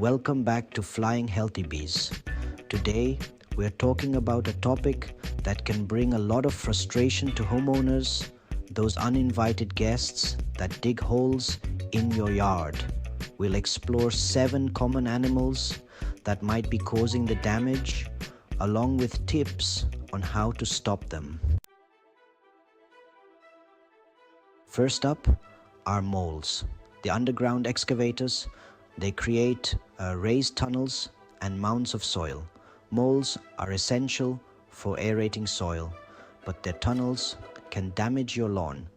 Welcome back to Flying Healthy Bees. Today, we're talking about a topic that can bring a lot of frustration to homeowners, those uninvited guests that dig holes in your yard. We'll explore 7 common animals that might be causing the damage, along with tips on how to stop them. First up are moles. The underground excavators, they create raised tunnels and mounds of soil. Moles are essential for aerating soil, but their tunnels can damage your lawn.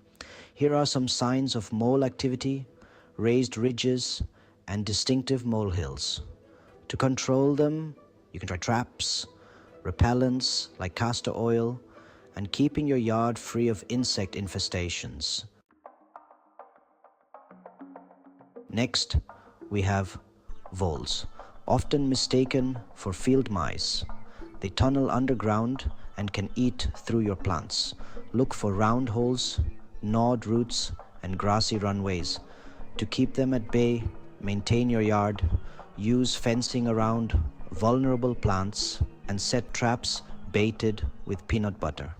Here are some signs of mole activity: raised ridges and distinctive molehills. To control them, you can try traps, repellents like castor oil, and keeping your yard free of insect infestations. Next, we have voles, often mistaken for field mice. They tunnel underground and can eat through your plants. Look for round holes, gnawed roots, and grassy runways. To keep them at bay, maintain your yard, use fencing around vulnerable plants, and set traps baited with peanut butter.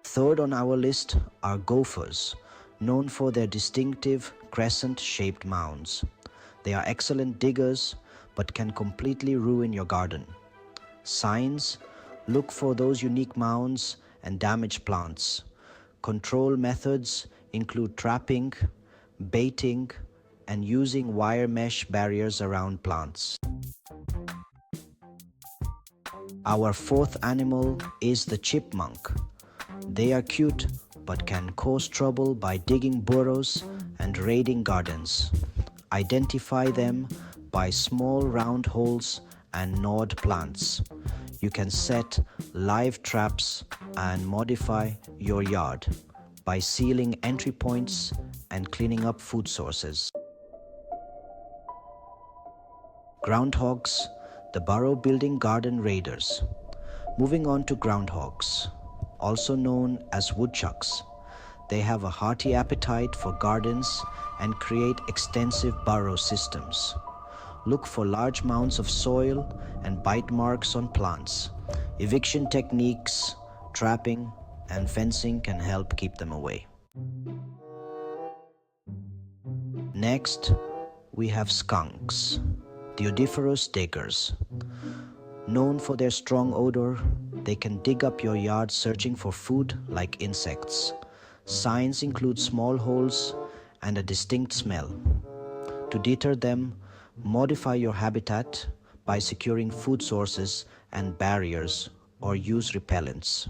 Third on our list are gophers, known for their distinctive crescent-shaped mounds. They are excellent diggers, but can completely ruin your garden. Signs: look for those unique mounds and damaged plants. Control methods include trapping, baiting, and using wire mesh barriers around plants. Our fourth animal is the chipmunk. They are cute, but can cause trouble by digging burrows and raiding gardens. Identify them by small round holes and gnawed plants. You can set live traps and modify your yard by sealing entry points and cleaning up food sources. Groundhogs, the burrow-building garden raiders. Moving on to groundhogs, also known as woodchucks. They have a hearty appetite for gardens and create extensive burrow systems. Look for large mounds of soil and bite marks on plants. Eviction techniques, trapping, and fencing can help keep them away. Next, we have skunks, the odoriferous diggers. Known for their strong odor, they can dig up your yard searching for food like insects. Signs include small holes and a distinct smell. To deter them, modify your habitat by securing food sources and barriers, or use repellents.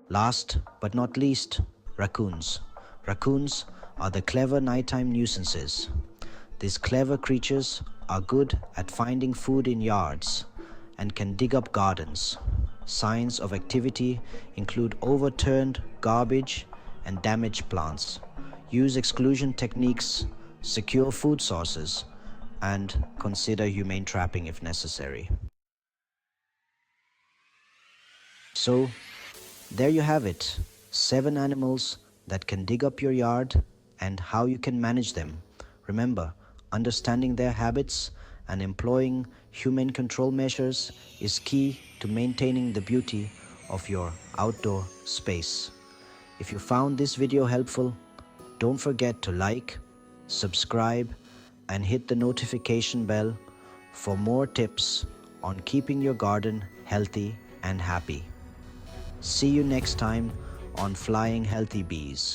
Last but not least, raccoons. Raccoons are the clever nighttime nuisances. These clever creatures are good at finding food in yards and can dig up gardens. Signs of activity include overturned garbage and damaged plants. Use exclusion techniques, secure food sources, and consider humane trapping if necessary. So, there you have it, 7 animals that can dig up your yard and how you can manage them. Remember, understanding their habits and employing humane control measures is key to maintaining the beauty of your outdoor space. If you found this video helpful, don't forget to like, subscribe, and hit the notification bell for more tips on keeping your garden healthy and happy. See you next time on Flying Healthy Bees.